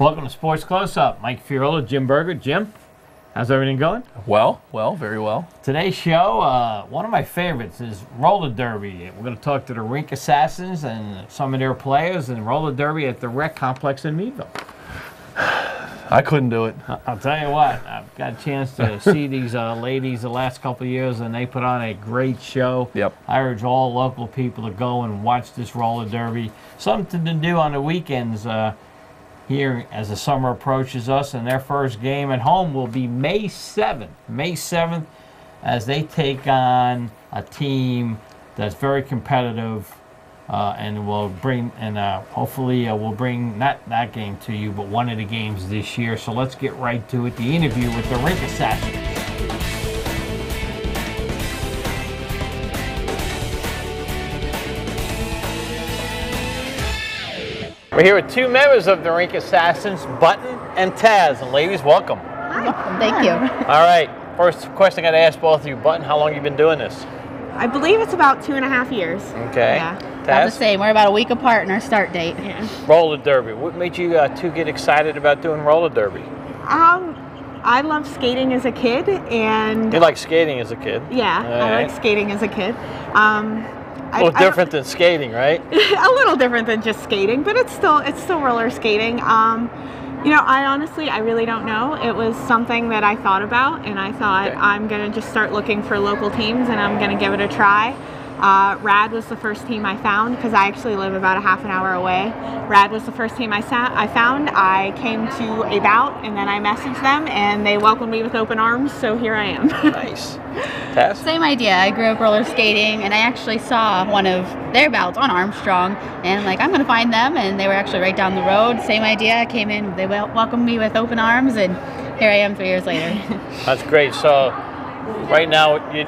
Welcome to Sports Close-Up. Mike Fiorillo, Jim Berger. Jim, how's everything going? Well, very well. Today's show, one of my favorites is roller derby. We're going to talk to the Rink Assassins and some of their players in roller derby at the rec complex in Meadville. I couldn't do it. I'll tell you what, I've got a chance to see these ladies the last couple of years, and they put on a great show. Yep. I urge all local people to go and watch this roller derby. Something to do on the weekends here as the summer approaches us, and their first game at home will be May 7th. May 7th, as they take on a team that's very competitive, and will bring, and hopefully we'll bring not that game to you, but one of the games this year. So let's get right to it. The interview with the Rink Assassins. We're here with two members of the Rink Assassins, Button and Taz. And ladies, welcome. Hi. Thank you. All right. First question I got to ask both of you. Button, how long have you been doing this? I believe it's about 2.5 years. Okay. Yeah. About the same. We're about a week apart in our start date. Yeah. Roller derby. What made you two get excited about doing roller derby? I loved skating as a kid, and You like skating as a kid? yeah, All I right. like skating as a kid. A little different than skating, right? A little different than just skating, but it's still roller skating. You know, I really don't know. It was something that I thought about, and I thought, Okay. I'm gonna just start looking for local teams, and I'm gonna give it a try. RAD was the first team I found, because I actually live about a half an hour away. RAD was the first team I found. I came to a bout, and then I messaged them, and they welcomed me with open arms, so here I am. Nice. Taz? Same idea. I grew up roller skating, and I actually saw one of their bouts on Armstrong, and I'm going to find them, and they were actually right down the road. Same idea. I came in, they welcomed me with open arms, and here I am 3 years later. That's great. So right now, your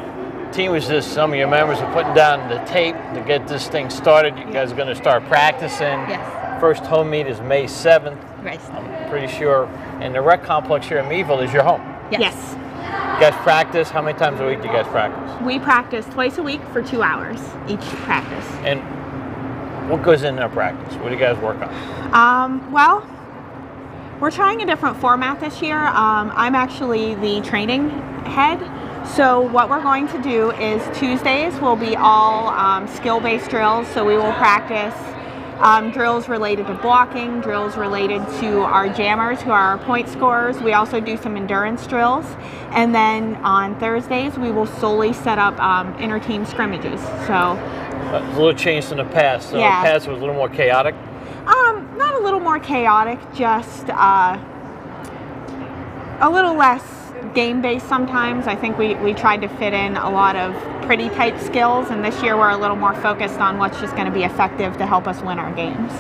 team was just, some of your members are putting down the tape to get this thing started. You guys are going to start practicing. Yes. First home meet is May 7th. Right. I'm pretty sure. And the rec complex here in Meadville is your home. Yes. You guys practice? How many times a week do you guys practice? We practice twice a week for 2 hours each practice. And what goes into practice? What do you guys work on? Well, we're trying a different format this year. I'm actually the training head. So what we're going to do is Tuesdays will be all skill-based drills. So we will practice drills related to blocking, drills related to our jammers who are our point scorers. We also do some endurance drills. And then on Thursdays, we will solely set up inter-team scrimmages. So It's a little changed in the past. So Yeah. the past was a little more chaotic. not a little more chaotic, just a little less game-based sometimes. I think we tried to fit in a lot of pretty type skills, and this year we're a little more focused on what's just going to be effective to help us win our games.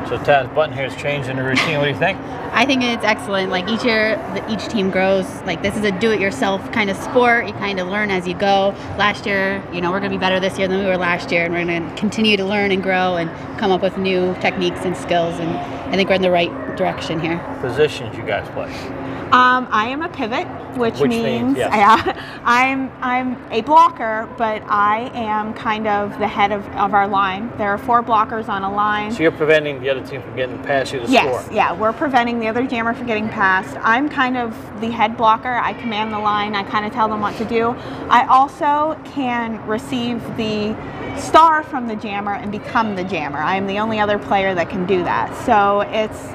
So Taz, Button here is changing the routine. What do you think? I think it's excellent. Each year, each team grows. This is a do-it-yourself kind of sport. You kind of learn as you go. Last year, we're going to be better this year than we were last year, and we're going to continue to learn and grow and come up with new techniques and skills. And I think we're in the right direction here. Positions you guys play? I am a pivot, which means yes. I'm a blocker, but I am kind of the head of our line. There are 4 blockers on a line. So you're preventing the other team from getting past you to Yes, score? yeah, we're preventing the other jammer from getting past. I'm kind of the head blocker. I command the line. I kind of tell them what to do. I also can receive the star from the jammer and become the jammer. I am the only other player that can do that. So it's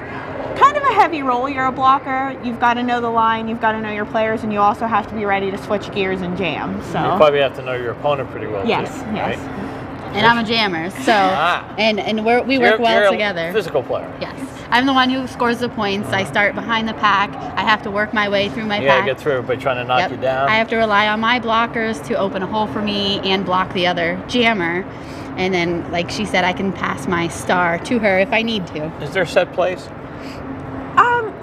kind of a heavy role. You're a blocker. You've got to know the line. You've got to know your players, and you also have to be ready to switch gears and jam. So You probably have to know your opponent pretty well. yes, too, yes. Right? And I'm a jammer, so and we work well you're together. A physical player. Yes. I'm the one who scores the points. I start behind the pack. I have to work my way through my You pack. gotta get through everybody trying to knock you down. I have to rely on my blockers to open a hole for me and block the other jammer. And then, like she said, I can pass my star to her if I need to. Is there set plays?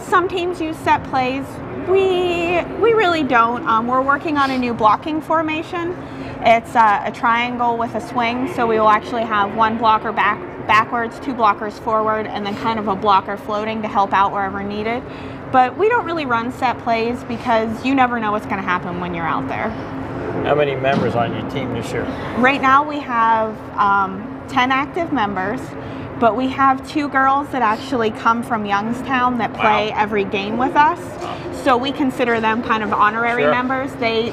Some teams use set plays. We really don't. We're working on a new blocking formation. It's a triangle with a swing, so we will actually have 1 blocker backwards, 2 blockers forward, and then kind of a blocker floating to help out wherever needed. But we don't really run set plays because you never know what's going to happen when you're out there. How many members on your team this year? Right now we have 10 active members, but we have 2 girls that actually come from Youngstown that play every game with us. So we consider them kind of honorary members. They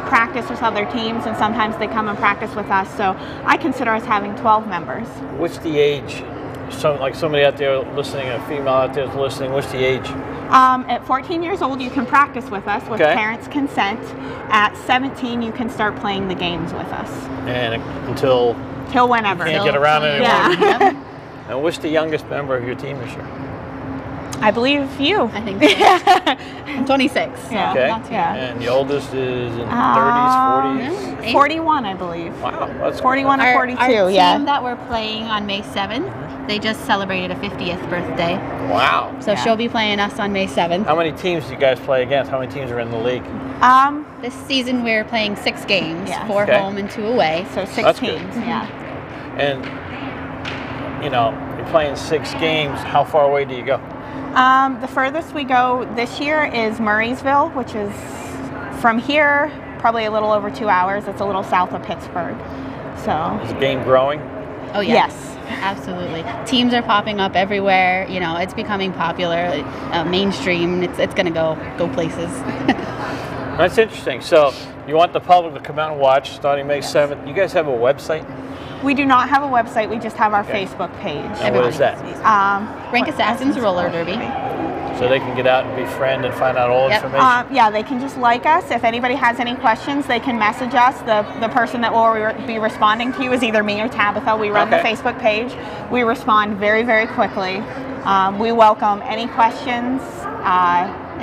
practice with other teams, and sometimes they come and practice with us. So I consider us having 12 members. What's the age? Like somebody out there listening, a female out there is listening, what's the age? At 14 years old, you can practice with us with parents' consent. At 17, you can start playing the games with us. And until whenever. You can't get around it anymore. Yeah. And what's the youngest member of your team this year? I believe you. I think so. I'm 26. So Okay. not too And the oldest is in 30s, 40s? 41, I believe. Wow, that's 41 or 42, Our team yeah. that we're playing on May 7th, they just celebrated a 50th birthday. Wow. So she'll be playing us on May 7th. How many teams do you guys play against? How many teams are in the league? This season we're playing 6 games, Yes. 4 home and 2 away. So 6 That's good. teams, yeah. And, you know, you're playing 6 games. How far away do you go? The furthest we go this year is MERDVILLE, which is from here probably a little over 2 hours. It's a little south of Pittsburgh. So. Is the game growing? Oh yeah. Yes. Absolutely. Teams are popping up everywhere. You know, it's becoming popular, mainstream. It's going to go places. That's interesting. So you want the public to come out and watch starting May 7th. You guys have a website? We do not have a website. We just have our Facebook page. And what is that? Rink Assassins Roller Derby. So they can get out and be friend and find out all information? Yeah, they can just like us. If anybody has any questions, they can message us. The person that will be responding to you is either me or Tabitha. We run the Facebook page. We respond very, very quickly. We welcome any questions,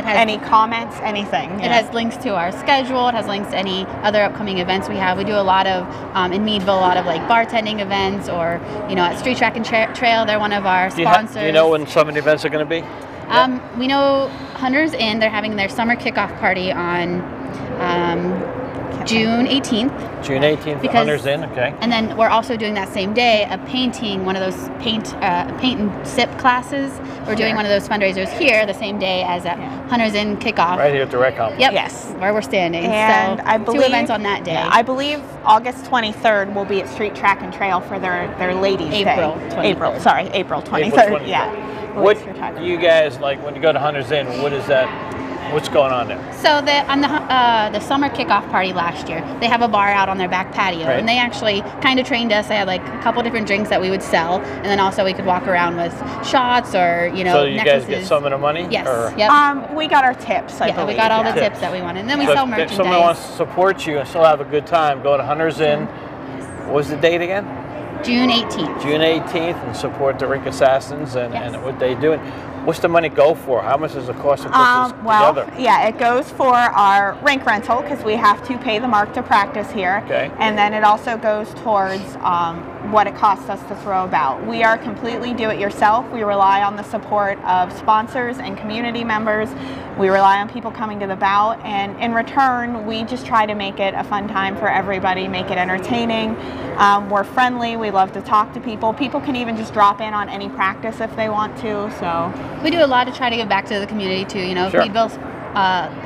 any comments, anything. It has links to our schedule. It has links to any other upcoming events we have. We do a lot of, in Meadville, a lot of like bartending events, or, you know, at Street Track and Trail, they're one of our sponsors. Do you know when some of the events are going to be? We know Hunter's Inn, they're having their summer kickoff party on June 18th. June 18th, Hunter's Inn, okay. And then we're also doing that same day a painting, one of those paint and sip classes. We're doing one of those fundraisers here the same day as at Hunter's Inn kickoff. Right here at the Rec Complex. Yep. Yes. Where we're standing. And so I believe 2 events on that day. Yeah, I believe August 23rd will be at Street Track and Trail for their ladies' April day. 23rd. April 23rd. April 23rd. Yeah. What do you guys, like when you go to Hunter's Inn, what's going on there? So on the summer kickoff party last year, they have a bar out on their back patio, and they actually kind of trained us. They had like a couple different drinks that we would sell, and then also we could walk around with shots or, you know, so you necklaces. guys get some of the money? Yes. Or? Yep. We got our tips, I believe. We got all the tips that we wanted, and then we sell merchandise. If someone wants to support you and still have a good time, go to Hunter's Inn. What was the date again? June 18th. June 18th, and support the Rink Assassins and what they do. And what's the money go for? How much does it cost to put this together? Yeah, it goes for our rink rental because we have to pay the mark to practice here. Okay. And then it also goes towards what it costs us to throw about. We are completely do-it-yourself. We rely on the support of sponsors and community members. We rely on people coming to the bout, and in return, we just try to make it a fun time for everybody, make it entertaining. We're friendly. We love to talk to people. People can even just drop in on any practice if they want to. So we do a lot to try to give back to the community too. You know, if Meadville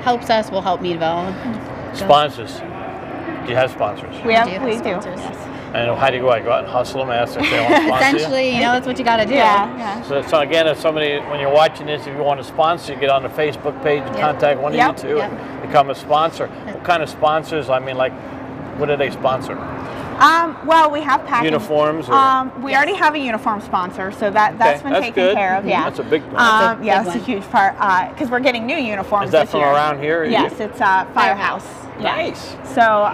helps us, we'll help Meadville. Sponsors. Do you have sponsors? We do. Yes. And how do you go out? Go out and hustle them, ask if they want to sponsor you? Essentially, you know, that's what you got to do. Yeah. So again, if somebody, when you're watching this, if you want to sponsor, you get on the Facebook page and contact one of you two and become a sponsor. What kind of sponsors? I mean, like, what do they sponsor? Well, we have packages. Uniforms? We already have a uniform sponsor, so that's been taken care of. Yeah, that's a big part. It's a huge part because we're getting new uniforms. Is that this from year. Around here? Yes, it's Firehouse. Nice. So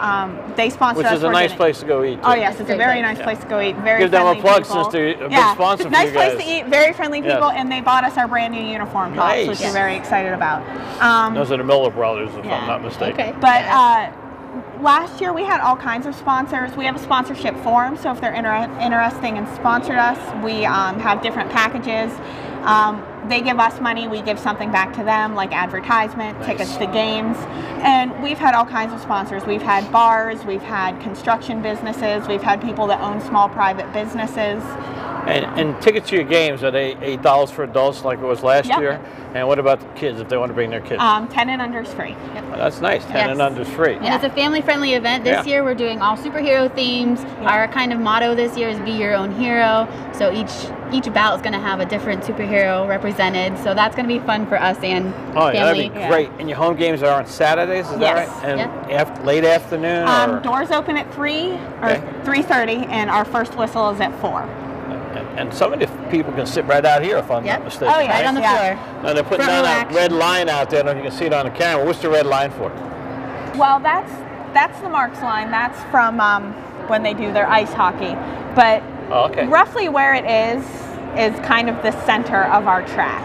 they sponsor us. Which is a nice place to go eat. Oh yes, it's a very nice place to go eat. Very Give them a plug people. since they're a big sponsor for nice you guys. place to eat. Very friendly people, and they bought us our brand new uniform tops, which we're very excited about. Those are the Miller brothers, if I'm not mistaken. Okay. But last year we had all kinds of sponsors. We have a sponsorship form, so if they're interesting and sponsored us, we have different packages. They give us money, we give something back to them, like advertisement, tickets to games. And we've had all kinds of sponsors. We've had bars, we've had construction businesses, we've had people that own small private businesses. And tickets to your games, are they $8 for adults like it was last Yep. year? And what about the kids if they want to bring their kids? 10 and under is free. Well, that's nice. 10 and Yes. under is free. And it's a family-friendly event. This year we're doing all superhero themes. Our kind of motto this year is be your own hero. So each bout is going to have a different superhero represented. So that's going to be fun for us and Oh, yeah, family. that'd be great. And your home games are on Saturdays, is Yes. that right? And late afternoon? or? Doors open at 3 or Okay. 3:30, and our first whistle is at 4. And some of the people can sit right out here if I'm Yep. not mistaken. Oh, yeah. Right on the Yeah. floor. Now they're putting Front down row that action. red line out there. I don't know if you can see it on the camera. What's the red line for? Well, that's the Marks line. That's from when they do their ice hockey. But Oh, okay. roughly where it is kind of the center of our track.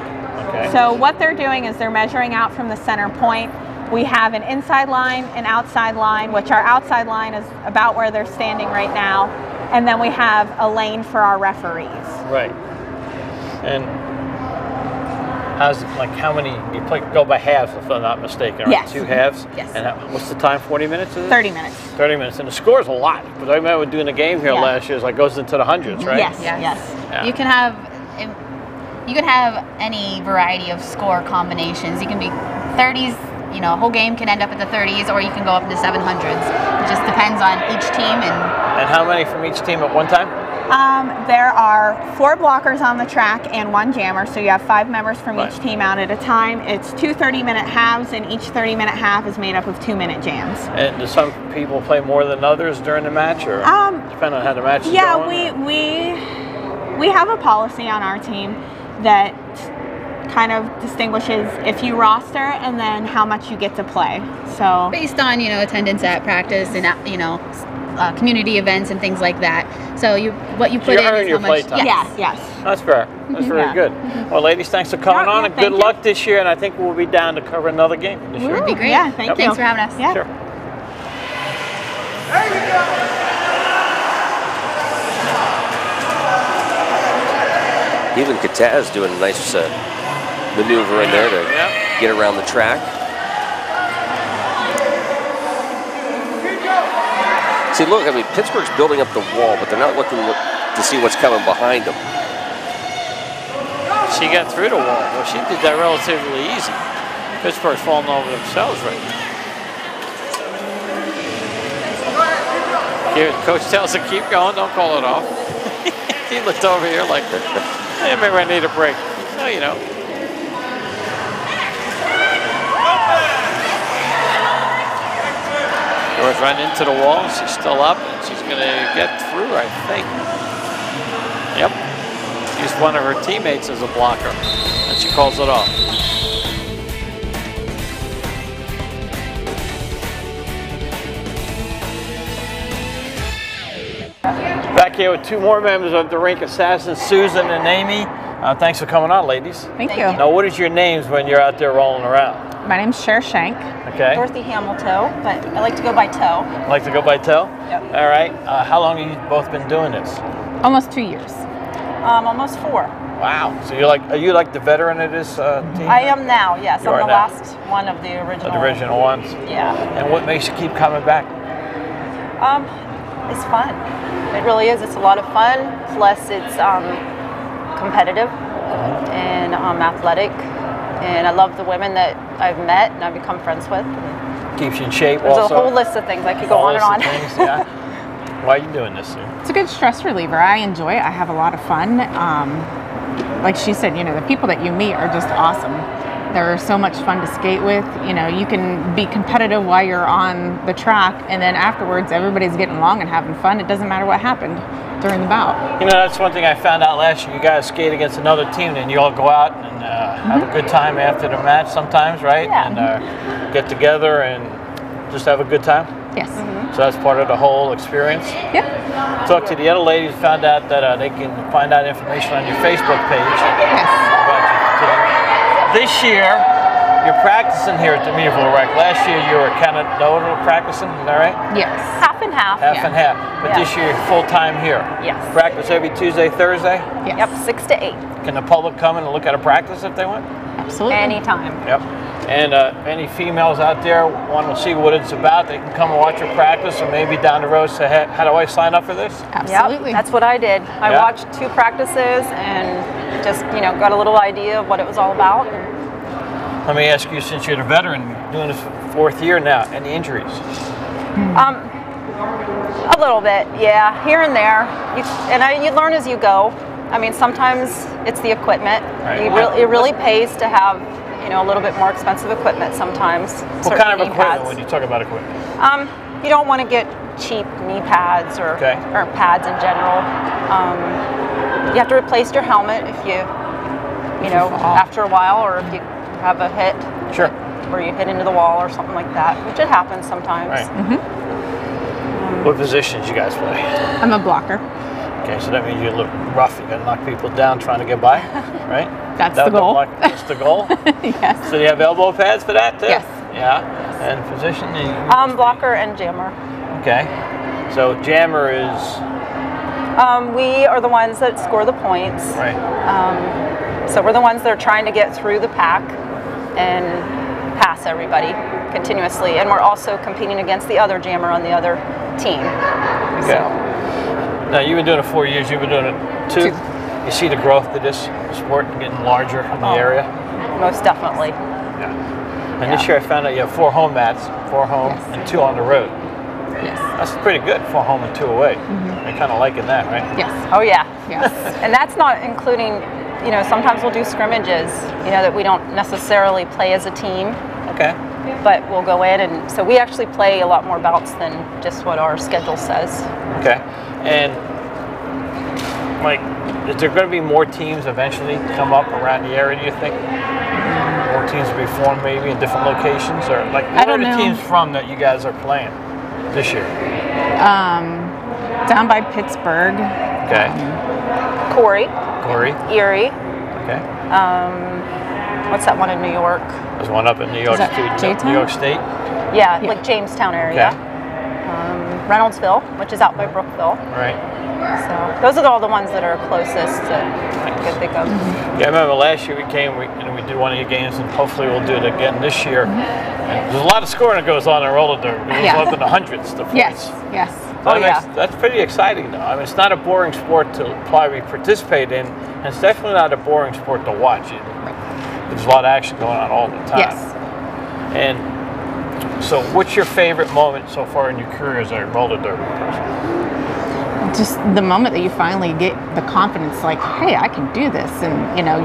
Okay. So what they're doing is they're measuring out from the center point. We have an inside line, an outside line, which our outside line is about where they're standing right now. And then we have a lane for our referees. Right. And how many, you go by halves if I'm not mistaken, right? Yes. 2 halves? Yes. And what's the time, 40 minutes? Is it? 30 minutes. 30 minutes. And the score's a lot. Because I remember doing a game here Yeah. last year, it goes into the hundreds, right? Yes, Yes. yes. Yeah. You can have any variety of score combinations. You can be 30s, you know, a whole game can end up at the 30s, or you can go up into 700s. It just depends on each team. And how many from each team at one time? There are 4 blockers on the track and 1 jammer, so you have 5 members from Right. each team out at a time. It's 2 30-minute halves, and each 30-minute half is made up of 2-minute jams. And do some people play more than others during the match, or depending on how the match is Yeah, going? we have a policy on our team that kind of distinguishes if you roster and then how much you get to play. So based on, you know, attendance at practice and, you know, community events and things like that. So what you put you in earn is your how much. play time. yes. That's fair. That's very Yeah. good. Well, ladies, thanks for coming Yeah, on, yeah, and good thank you. luck this year. And I think we'll be down to cover another game this year. Would be great. Yeah, thank you. Thanks for having us. Yeah. Sure. Even Kataz doing a nice maneuver in there to get around the track. See, look, I mean, Pittsburgh's building up the wall, but they're not looking to see what's coming behind them. She got through the wall. Well, she did that relatively easy. Pittsburgh's falling over themselves right now. Coach tells her, keep going, don't call it off. He looked over here like, hey, maybe I need a break. No, you know. Doors run into the wall. She's still up, and she's going to get through, I think. Yep. Used one of her teammates as a blocker, and she calls it off. Back here with 2 more members of the Rink Assassins, Susan and Amy. Thanks for coming on, ladies. Thank you. Now, what is your names when you're out there rolling around? My name's Cher Shank. Okay. Dorothy HAMILTOE, but I like to go by Toe. Like to go by Toe? Yep. All right. How long have you both been doing this? Almost 2 years. Almost 4. Wow. So are you like the veteran of this team? I am now, yes. You I'm are the now. last one of the original. The original ones. Yeah. And what makes you keep coming back? It's fun. It really is. It's a lot of fun. Plus, it's competitive and athletic. And I love the women that I've met and I've become friends with. Keeps you in shape There's also? a whole list of things. I could go on and on. Things, yeah. Why are you doing this, Sue? It's a good stress reliever. I enjoy it. I have a lot of fun. Like she said, you know, the people that you meet are just awesome. They're so much fun to skate with. You know, you can be competitive while you're on the track, and then afterwards everybody's getting along and having fun. It doesn't matter what happened during the bout. You know, that's one thing I found out last year. You guys skate against another team, and you all go out and have a good time after the match sometimes, right? Yeah. And get together and just have a good time. Yes. So that's part of the whole experience. Yep. Talk to the other ladies, found out that they can find out information on your Facebook page Yes. about your team. This year, you're practicing here at the Meadville Rink. Last year, you were kind of practicing, is that right? Yes. Half and half. Half and half. But Yeah. this year, you're full-time here. Yes. Practice every Tuesday, Thursday? Yes. Yep, 6 to 8. Can the public come in and look at a practice if they want? Absolutely. Anytime. Yep. And any females out there want to see what it's about, they can come and watch your practice, or maybe down the road say, hey, how do I sign up for this? Absolutely. Yep, that's what I did. I Yeah. watched 2 practices and just, you know, got a little idea of what it was all about. Let me ask you, since you're a veteran, doing this 4th year now, any injuries? A little bit, yeah, here and there. You learn as you go. I mean, sometimes it's the equipment. Right. It really pays to have, you know, a little bit more expensive equipment sometimes. What kind of knee equipment pads. when you talk about equipment? You don't want to get cheap knee pads or pads in general. You have to replace your helmet if you know, after a while, or if you have a hit. Sure. Where you hit into the wall or something like that, which it happens sometimes. Right. What positions you guys play? I'm a blocker. Okay, so that means you look rough. You gotta knock people down trying to get by, right? That's the goal. That's the goal. Yes. So you have elbow pads for that too? Yes. Yeah. And position? Blocker and jammer. Okay. So jammer is? We are the ones that score the points. Right. So we're the ones that are trying to get through the pack and pass everybody continuously, and we're also competing against the other jammer on the other team. Okay. So. Now you've been doing it 4 years. You've been doing it 2. You see the growth of this sport getting larger in the area. Most definitely. Yeah. And this year I found out you have 4 home mats, 4 home and 2 on the road. Yes. That's pretty good. 4 home and 2 away. You're kind of liking that, right? Yes. Oh yeah. Yes. And that's not including, you know, sometimes we'll do scrimmages, you know, that we don't necessarily play as a team. Okay. But we'll go in, and so we actually play a lot more bouts than just what our schedule says. Okay. And like, is there going to be more teams eventually come up around the area, do you think? More teams will be formed maybe in different locations? Or like, where are the teams from that you guys are playing this year? Down by Pittsburgh. Okay. Corey. Erie. Okay. What's that one in New York? There's one up in New York that State. New York State? Yeah, like Jamestown area. Okay. Reynoldsville, which is out by Brookville. Right. So those are all the ones that are closest that I can think of. Yeah, I remember last year we came and we did one of your games, and hopefully we'll do it again this year. And there's a lot of scoring that goes on in roller derby. It goes up in the hundreds, the points. Yes. So that's pretty exciting, though. I mean, it's not a boring sport to probably participate in, and it's definitely not a boring sport to watch either. There's a lot of action going on all the time. Yes. And so, what's your favorite moment so far in your career as a roller derby person? Just the moment that you finally get the confidence, like, hey, I can do this. And, you know,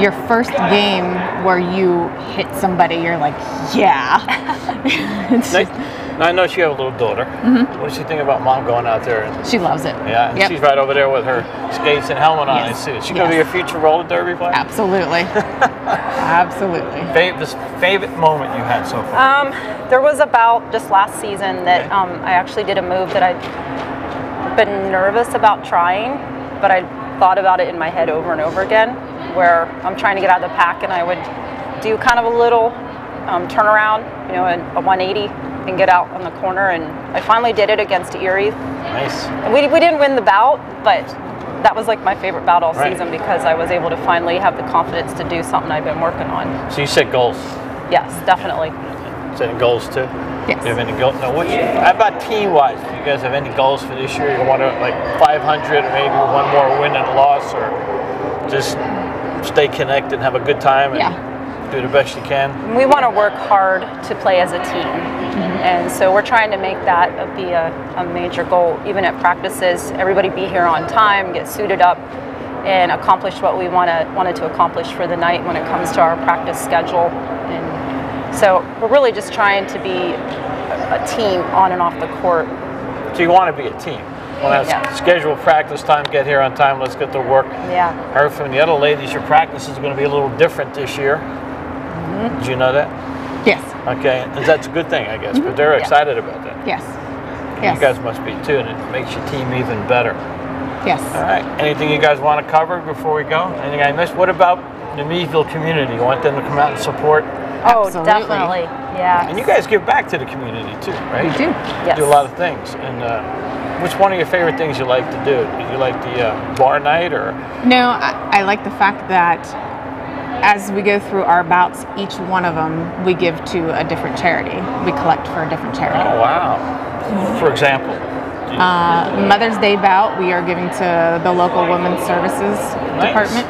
your first game where you hit somebody, you're like, yeah. Now, I know you have a little daughter. What does she think about mom going out there? And, She loves it. yeah, and she's right over there with her skates and helmet on. I see. Is she going to be a future roller derby player? Absolutely. Absolutely. Favorite moment you had so far? There was about just last season that I actually did a move that I'd been nervous about trying, but I thought about it in my head over and over again, where I'm trying to get out of the pack and I would do kind of a little turnaround, you know, a 180 and get out on the corner, and I finally did it against Erie. Nice. And we didn't win the bout, but that was like my favorite bout all season because I was able to finally have the confidence to do something I've been working on. So you set goals? Yes, definitely. Setting goals too? Yes. Do you have any goals? Now, how about team-wise? Do you guys have any goals for this year? You want to, like, 500 or maybe one more win and loss, or just stay connected and have a good time and do the best you can? We want to work hard to play as a team. And so we're trying to make that be a major goal. Even at practices, everybody be here on time, get suited up, and accomplish what we wanted to accomplish for the night when it comes to our practice schedule. And so we're really just trying to be a team on and off the court. So you want to be a team. Well, that's scheduled practice time, get here on time, let's get to work. Yeah. Heard from the other ladies, your practice is going to be a little different this year. Did you know that? Yes. Okay, and that's a good thing, I guess, but they're excited about that. Yes. You guys must be too, and it makes your team even better. Yes. All right. Anything you guys want to cover before we go? Anything I missed? What about the Meadville community? You want them to come out and support? Oh, Absolutely. definitely. Yeah. And you guys give back to the community too, right? We do. Yes. Do a lot of things. And what's one of your favorite things you like to do? Do you like the bar night or? No, I like the fact that as we go through our bouts, each one of them we give to a different charity. We collect for a different charity. Oh, wow. For example? Mother's Day bout, we are giving to the local Women's Services Department.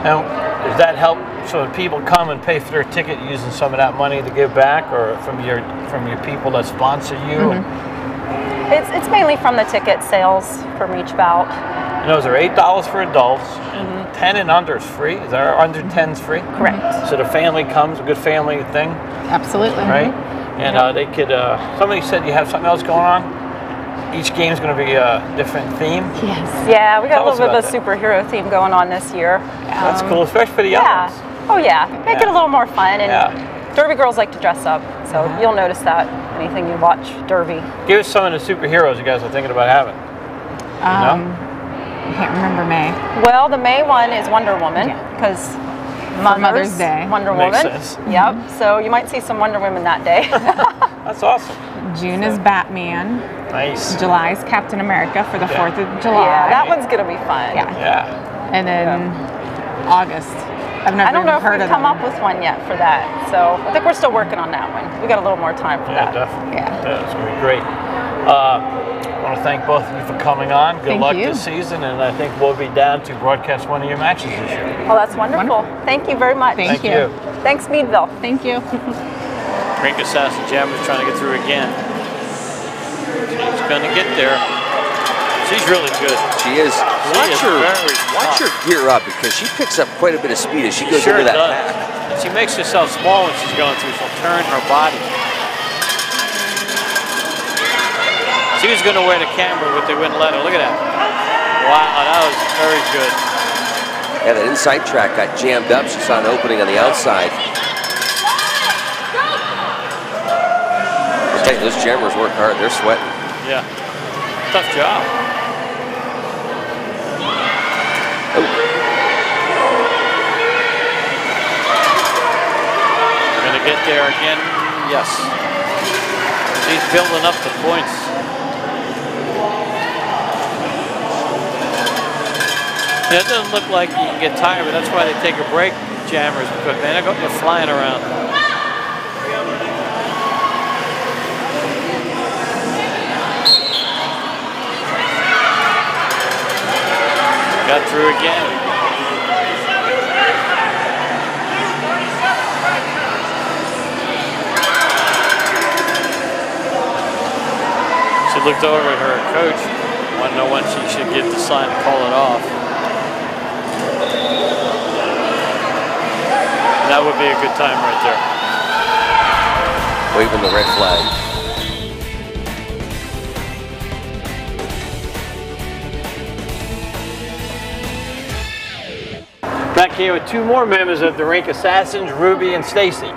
Now, does that help? So people come and pay for their ticket using some of that money to give back, or from your people that sponsor you? It's mainly from the ticket sales from each bout. You know, is there $8 for adults, and 10 and under is free? Is there under 10's free? Correct. So the family comes, a good family thing, Absolutely. right? And they could. Somebody said you have something else going on. Each game is going to be a different theme. Yes. Yeah, we got Tell a little bit us of a about superhero theme going on this year. That's cool, especially for the young Yeah. ones. Oh yeah. Make it a little more fun, and Yeah. Derby girls like to dress up, so you'll notice that anything you watch Derby. Give us some of the superheroes you guys are thinking about having. I can't remember May. Well, the May one is Wonder Woman because Mother's Day. Wonder Makes Woman. sense. Yep. So you might see some Wonder Women that day. That's awesome. June is Batman. Nice. July is Captain America for the Yeah. 4th of July. Yeah, that one's gonna be fun. Yeah. Yeah. And then August. I've never I don't know even if heard we've of come them. up with one yet for that, so I think we're still working on that one. We got a little more time for Yeah, that. definitely. Yeah. It's going to be great. I want to thank both of you for coming on. Good Thank luck you. this season, and I think we'll be down to broadcast one of your matches this year. Oh, that's wonderful. Thank you very much. Thank Thank you. you. Thanks, Meadville. Thank you. Rink Assassin Jam is trying to get through again. She's going to get there. She's really good. She is. She is very Watch her tough. gear up because she picks up quite a bit of speed as she goes Sure into that does. pack. And she makes herself small when she's going through. She'll turn her body. She was going to wear the camera, but they wouldn't let her. Look at that. Wow, that was very good. Yeah, that inside track got jammed up. She saw an opening on the outside. I'll tell you, those jammers work hard. They're sweating. Yeah. Tough job. Gonna get there again. Yes. She's building up the points. Yeah, it doesn't look like you can get tired, but that's why they take a break, jammers, because man, they're flying around. Got through again. She looked over at her coach, wanted to know when she should get the sign to call it off. That would be a good time right there. Waving the red flag. Back here with two more members of the Rink Assassins, Ruby and Stacy.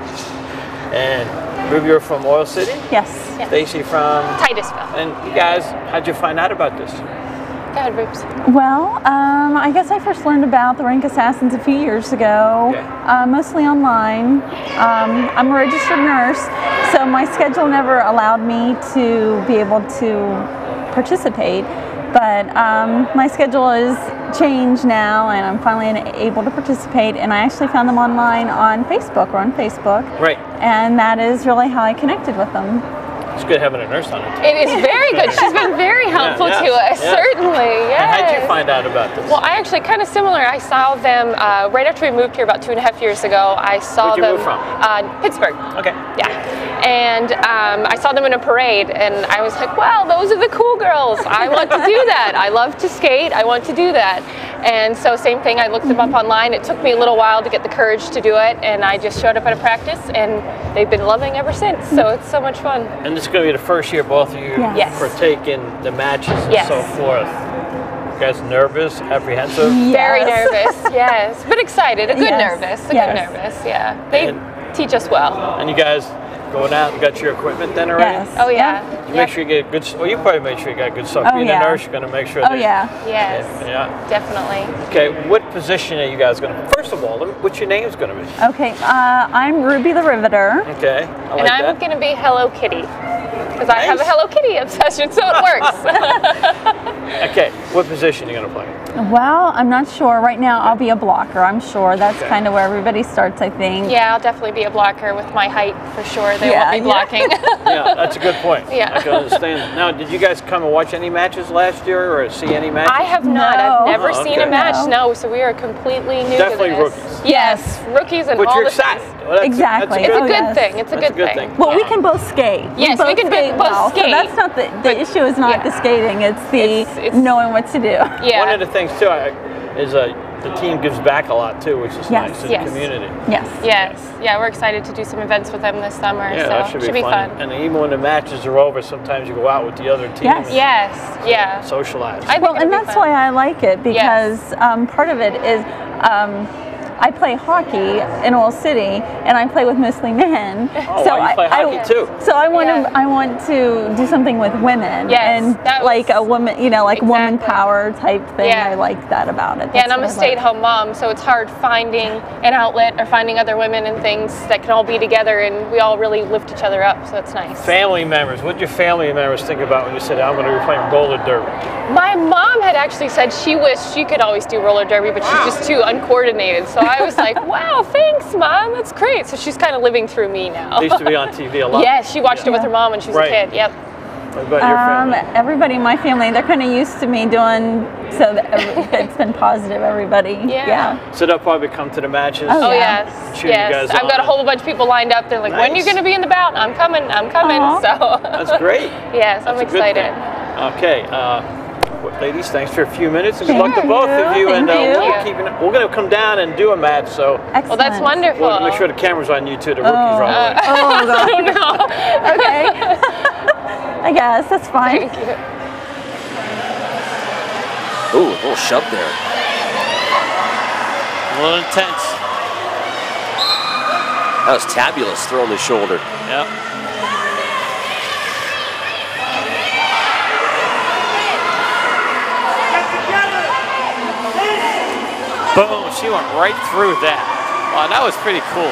And Ruby, you're from Oil City? Yes. Stacy from Titusville. And you guys, how'd you find out about this? Go ahead, Rubes. Well, I guess I first learned about the Rink Assassins a few years ago, mostly online. I'm a registered nurse, so my schedule never allowed me to be able to participate. But my schedule is changed now, and I'm finally able to participate. And I actually found them online on Facebook. We're on Facebook. Right. And that is really how I connected with them. It's good having a nurse on it. It is very good. She's been very helpful to us, certainly. Yes. And how'd you find out about this? Well, I actually kind of similar. I saw them right after we moved here about 2.5 years ago. I saw Where'd you them move from? Pittsburgh. Okay. Yeah. And I saw them in a parade, and I was like, wow, those are the cool girls. I want to do that. I love to skate. I want to do that. And so same thing, I looked them up online. It took me a little while to get the courage to do it, and I just showed up at a practice, and they've been loving ever since. So it's so much fun. And this is going to be the first year both of you Yes. partake in the matches and Yes. so forth. You guys nervous, apprehensive? Very nervous, yes. But excited, a good Yes. nervous, a Yes. good nervous, yeah. They teach us well. And you guys going out and got your equipment then already? Yes. Oh yeah. You make sure you get good, well you probably make sure you got good stuff. Oh, Being yeah. a nurse, you're going to make sure Oh, that- yeah. Yes. Yeah. Definitely. Okay, what position are you guys going to, first of all, what's your name's going to be? Okay, I'm Ruby the Riveter. Okay, I like And I'm that. going to be Hello Kitty. Because I have a Hello Kitty obsession, so it works. Okay, what position are you going to play? Well, I'm not sure. Right now, I'll be a blocker, I'm sure. That's kind of where everybody starts, I think. Yeah, I'll definitely be a blocker with my height for sure. They Yeah, won't be blocking. Yeah, that's a good point. Yeah. I can understand. Now, did you guys come and watch any matches last year or see any matches? I have not. No. I've never Oh, seen okay. a match. No, so we are completely new Definitely to this. rookies. Yes, rookies and But all you're the excited. things. Well, Exactly. It's a Oh, good yes. thing. It's a That's good thing. Well, we can both skate. Yes, we can skate both well, skate. So that's not the issue. Is not the skating. It's the It's- knowing what to do. Yeah. One of the things, too, is the team gives back a lot, too, which is Yes. nice to Yes. the community. Yes. Yes. Yeah, we're excited to do some events with them this summer. Yeah, so that should be fun. And even when the matches are over, sometimes you go out with the other team Yes. and Yes. Yeah. socialize. I think Well, it'll and be that's fun. why I like it because part of it is I play hockey in Oil City, and I play with mostly men. Oh, wow, you play hockey too. So I want Yeah. to do something with women, Yes, and that like was- a woman, like woman Exactly. power type thing. Yeah. I like that about it. Yeah, and That's I'm a what I like. stay-at-home mom, so it's hard finding an outlet or finding other women and things that can all be together, and we all really lift each other up, so it's nice. Family members, what did your family members think about when you said, I'm going to be playing roller derby? My mom had actually said she wished she could always do roller derby, but she's just too uncoordinated. So I was like, wow, thanks, Mom. That's great. So she's kind of living through me now. They used to be on TV a lot. Yes, she watched it with her mom when she was Right. a kid. Yep. What about your family? Everybody in my family, they're kind of used to me doing, so that it's been positive, everybody. Yeah. So they'll probably come to the matches. Oh, yeah. yes. Cheer you Yes. guys I've got a on. whole bunch of people lined up. They're like, when are you Nice. going to be in the bout? I'm coming. I'm coming. Aw. So. That's great. Yes, I'm That's a good excited. thing. Okay. Ladies, thanks for a few minutes, and good luck to Thank both you. of you. And Thank you. we're going to come down and do a match, so Excellent. Well, that's wonderful. we'll make sure the camera's on you too. The rookies are all right. Oh, God. I don't know. Okay. I guess that's fine. Thank you. Ooh, a little shove there. A little intense. That was Tabulous throwing the shoulder. Yep. Boom, she went right through that. Wow, that was pretty cool.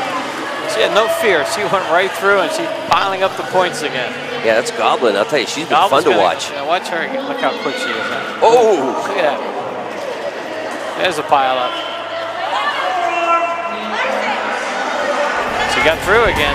She had no fear. She went right through and she's piling up the points again. Yeah, that's Goblin. I'll tell you, she's been Goblin's fun to gonna- watch. Yeah, watch her. Look how quick she is. Oh! Look at that. There's a pile up. She got through again.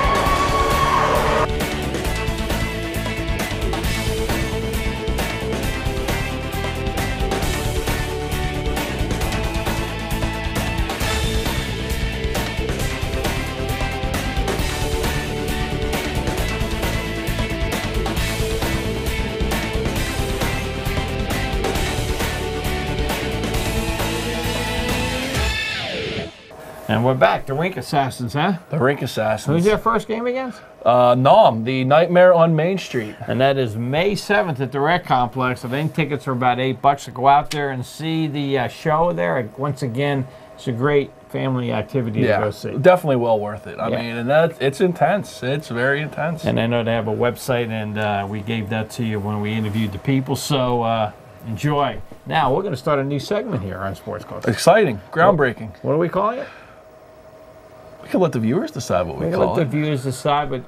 And we're back, the Rink Assassins, huh? The Rink Assassins. Who's your first game against? Nom, the Nightmare on Main Street. And that is May 7th at the Rec Complex. I think tickets are about $8 to go out there and see the show there. Once again, it's a great family activity to go see. Definitely well worth it. I Yeah. mean, and it's intense. It's very intense. And I know they have a website, and we gave that to you when we interviewed the people, so enjoy. Now, we're going to start a new segment here on Sports Culture. Exciting, groundbreaking. What are we calling it? We can let the viewers decide what we We'll call let the it. viewers decide, but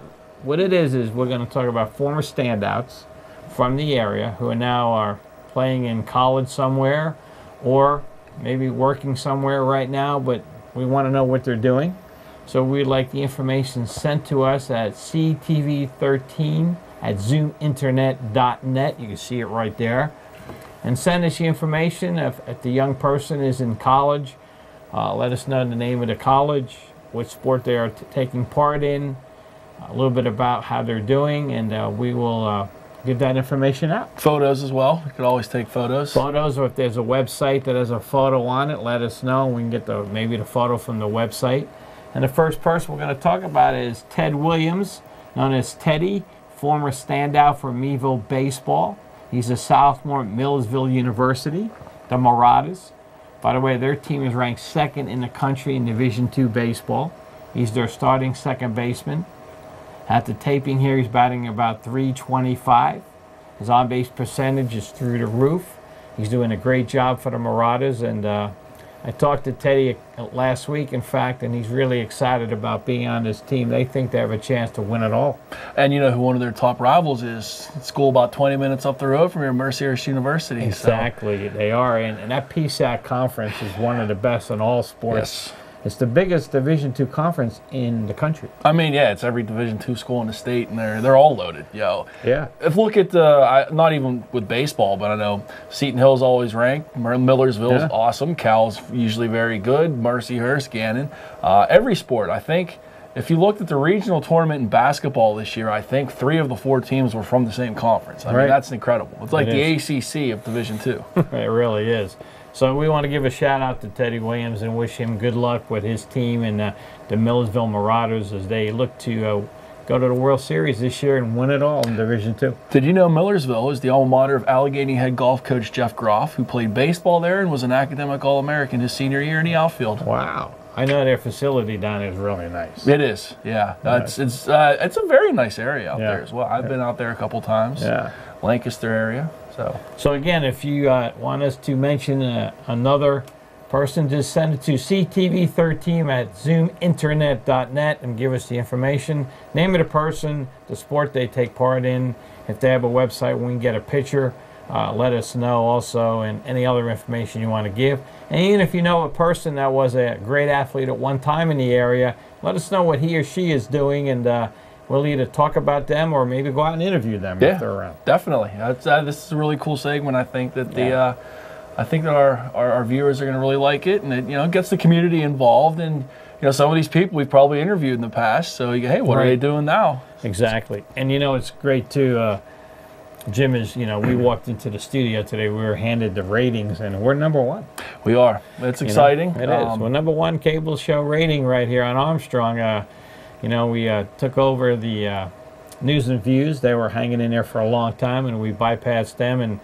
what it is we're going to talk about former standouts from the area who are now playing in college somewhere or maybe working somewhere right now, but we want to know what they're doing. So we'd like the information sent to us at ctv13@zoominternet.net. You can see it right there. And send us the information if the young person is in college. Let us know the name of the college, what sport they are taking part in, a little bit about how they're doing, and we will give that information out. Photos as well. We could always take photos. Photos, or if there's a website that has a photo on it, let us know. We can get maybe the photo from the website. And the first person we're going to talk about is Ted Williams, known as Teddy, former standout for Meadville baseball. He's a sophomore at Millersville University, the Marauders. By the way, their team is ranked second in the country in Division II baseball. He's their starting second baseman. At the taping here, he's batting about .325. His on-base percentage is through the roof. He's doing a great job for the Marauders, and I talked to Teddy last week, in fact, and he's really excited about being on this team. They think they have a chance to win it all. And you know who one of their top rivals is? School about 20 minutes up the road from here, Mercyhurst University. Exactly, so. They are. And that PSAC conference is one of the best in all sports. Yes. It's the biggest Division II conference in the country. I mean, yeah, it's every Division II school in the state, and they're all loaded, yo. Yeah. If look at not even with baseball, but I know Seton Hill's always ranked. Millersville's awesome. Cal's usually very good. Mercyhurst, Gannon. Every sport, I think. If you looked at the regional tournament in basketball this year, I think 3 of the 4 teams were from the same conference. I mean, that's incredible. It's like the ACC of Division II. It really is. So we want to give a shout out to Teddy Williams and wish him good luck with his team and the Millersville Marauders as they look to go to the World Series this year and win it all in Division II. Did you know Millersville is the alma mater of Allegheny head golf coach Jeff Groff, who played baseball there and was an academic All-American his senior year in the outfield? Wow. I know their facility down there is really nice. It is, yeah. It's a very nice area out there as well. I've been out there a couple times. Yeah. Lancaster area. So again, if you want us to mention another person, just send it to ctv13@zoominternet.net and give us the information. Name of the person, the sport they take part in. If they have a website, we can get a picture. Let us know also, and any other information you want to give. And even if you know a person that was a great athlete at one time in the area, let us know what he or she is doing, and we'll either talk about them or maybe go out and interview them if they're around. Definitely. This is a really cool segment. I think that our viewers are going to really like it, and it gets the community involved. And some of these people we've probably interviewed in the past. So hey, what are they doing now? Exactly. And it's great too. Jim is, we walked into the studio today. We were handed the ratings, and we're #1. We are. It's exciting. It is. We're #1 cable show rating right here on Armstrong. We took over the News and Views. They were hanging in there for a long time, and we bypassed them. And,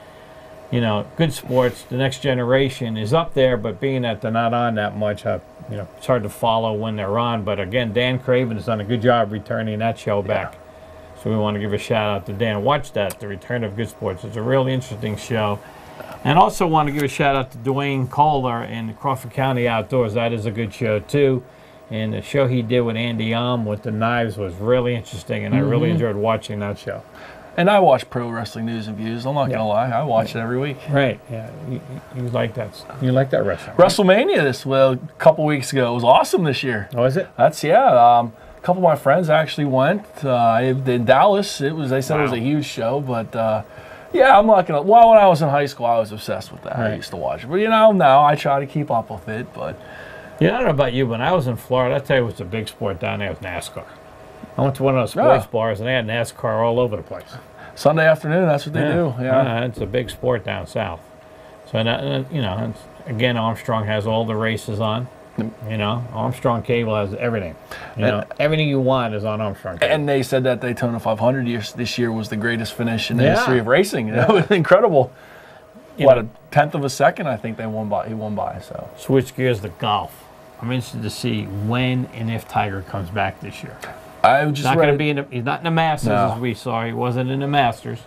Good Sports, the next generation is up there, but being that they're not on that much, it's hard to follow when they're on. But, again, Dan Craven has done a good job returning that show back. So we want to give a shout-out to Dan. Watch that, The Return of Good Sports. It's a really interesting show. And also want to give a shout-out to Dwayne Kohler in Crawford County Outdoors. That is a good show, too. And the show he did with Andy with the knives was really interesting, and I really enjoyed watching that show. And I watch Pro Wrestling News and Views. I'm not going to lie. I watch it every week. Right. Yeah. You like that. You like that wrestling. Right? WrestleMania a couple weeks ago. It was awesome this year. Oh, is it? That's, a couple of my friends actually went. In Dallas, they said it was a huge show, but I'm not going to. Well, when I was in high school, I was obsessed with that. Right. I used to watch it. But, now I try to keep up with it, but. I don't know about you, but when I was in Florida, I tell you what's a big sport down there was NASCAR. I went to one of those sports bars, and they had NASCAR all over the place. Sunday afternoon, that's what they do. Yeah, it's a big sport down south. So, again, Armstrong has all the races on. Armstrong Cable has everything. Everything you want is on Armstrong Cable. And they said that Daytona 500 this year was the greatest finish in the history of racing. It was incredible. What, a tenth of a second, I think he won by. So switch gears to golf. I'm interested to see when and if Tiger comes back this year. He's not in the Masters as we saw. He wasn't in the Masters.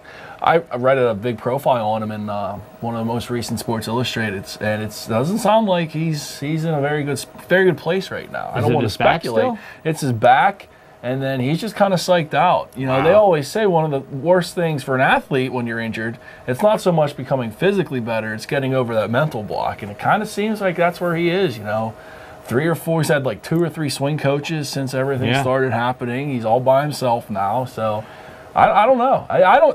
I read a big profile on him in one of the most recent Sports Illustrated, and it doesn't sound like he's in a very good place right now. I don't want to speculate. It's his back, and then he's just kind of psyched out. They always say one of the worst things for an athlete when you're injured, it's not so much becoming physically better, it's getting over that mental block, and it kind of seems like that's where he is. 3 or 4. He's had like 2 or 3 swing coaches since everything started happening. He's all by himself now, so I don't know.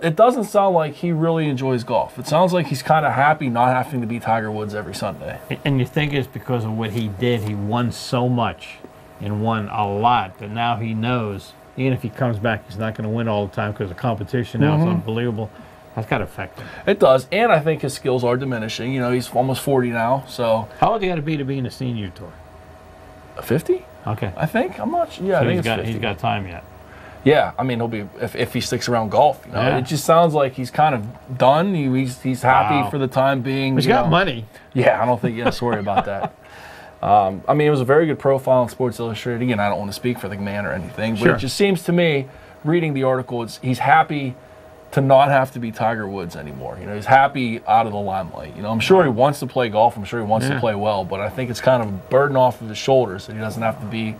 It doesn't sound like he really enjoys golf. It sounds like he's kind of happy not having to beat Tiger Woods every Sunday. And you think it's because of what he did. He won so much and won a lot that now he knows, even if he comes back, he's not going to win all the time because the competition now is unbelievable. That's got to affect him. It does, and I think his skills are diminishing. He's almost 40 now, so. How old do you got to be in a senior tour? 50? Okay. I think. I'm not sure. Yeah, so I think he's got time yet. Yeah, I mean, he'll be if he sticks around golf. It just sounds like he's kind of done. He's happy for the time being. He's got money. Yeah, I don't think you have to worry about that. I mean, it was a very good profile in Sports Illustrated. Again, I don't want to speak for the man or anything, but it just seems to me, reading the article, he's happy to not have to be Tiger Woods anymore. You know, he's happy out of the limelight. You know, I'm sure he wants to play golf. I'm sure he wants to play well, but I think it's kind of a burden off of his shoulders that he doesn't have to be,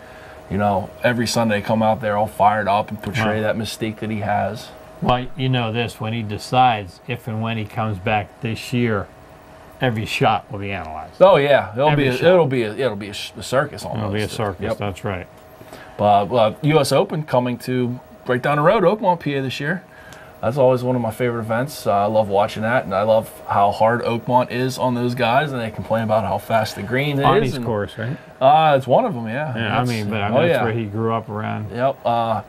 you know, every Sunday come out there all fired up and portray that mystique that he has. Well, you know this, when he decides if and when he comes back this year, every shot will be analyzed. Oh yeah, it'll be a circus almost. It'll be a circus. That's right. But U.S. Open coming to right down the road, Oakmont, PA this year. That's always one of my favorite events. I love watching that, and I love how hard Oakmont is on those guys, and they complain about how fast the green is. Artie's course, right? It's one of them, yeah. Yeah, that's where he grew up around. Yep. I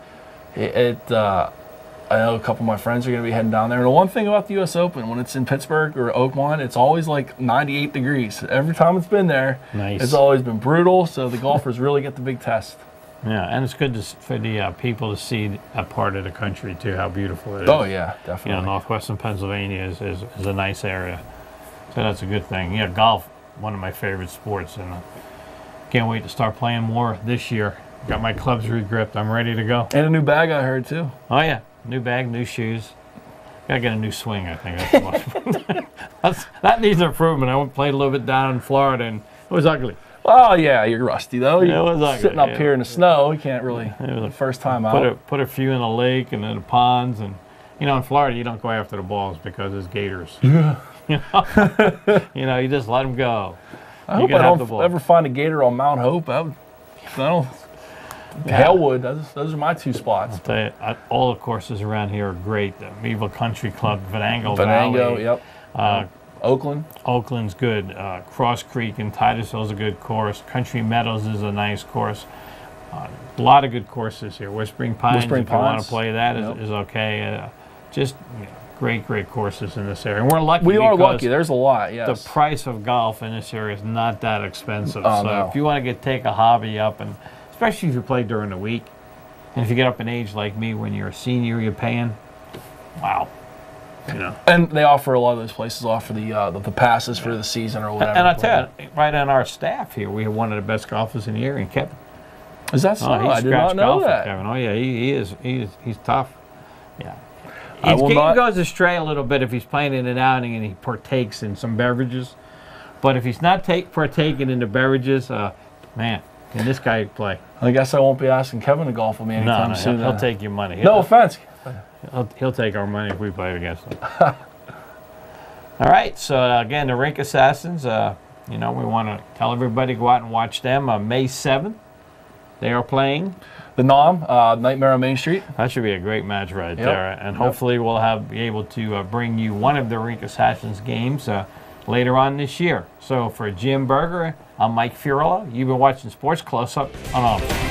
know a couple of my friends are going to be heading down there. And the one thing about the U.S. Open, when it's in Pittsburgh or Oakmont, it's always like 98 degrees. Every time it's been there, it's always been brutal, so the golfers really get the big test. Yeah, and it's good for the people to see that part of the country, too, how beautiful it is. Oh, yeah, definitely. You know, northwestern Pennsylvania is a nice area. So that's a good thing. Yeah, golf, one of my favorite sports, and can't wait to start playing more this year. Got my clubs re-gripped. I'm ready to go. And a new bag, I heard, too. Oh, yeah. New bag, new shoes. Gotta get a new swing, I think. That needs improvement. I played a little bit down in Florida, and it was ugly. Oh, yeah, you're rusty, though. Yeah, it was ugly. Sitting up here in the snow, you can't really, it was the first time out. Put a few in the lake and in the ponds. And, you know, in Florida, you don't go after the balls because there's gators. Yeah. You know, you just let them go. I hope I don't ever find a gator on Mount Hope. Halewood, those are my two spots. I'll tell you, all the courses around here are great. The Meadville Country Club, Venango Valley. Yep. Oakland. Oakland's good. Cross Creek and Titusville's a good course. Country Meadows is a nice course. A lot of good courses here. Whispering Pines, if you want to play that, is okay. Just great courses in this area. And we're lucky. We are lucky. There's a lot, yes. The price of golf in this area is not that expensive. So if you want to take a hobby up, and especially if you play during the week, and if you get up in age like me, when you're a senior, you're paying, wow. You know. And they offer, a lot of those places offer the passes for the season or whatever. And I tell you, right on our staff here, we have one of the best golfers in the area, Kevin. Is that so? I did not know that. Kevin. Oh yeah, he is. He's tough. Yeah. His game goes astray a little bit if he's playing in an outing and he partakes in some beverages. But if he's not partaking in the beverages, man, can this guy play? I guess I won't be asking Kevin to golf with me anytime soon. He'll take your money. No offense. He'll take our money if we play against him. All right, so again, the Rink Assassins, you know, we want to tell everybody to go out and watch them. May 7th, they are playing. The Nom, Nightmare on Main Street. That should be a great match right there. And hopefully we'll be able to bring you one of the Rink Assassins games later on this year. So for Jim Berger, I'm Mike Fiorillo. You've been watching Sports Close-Up on Armstrong.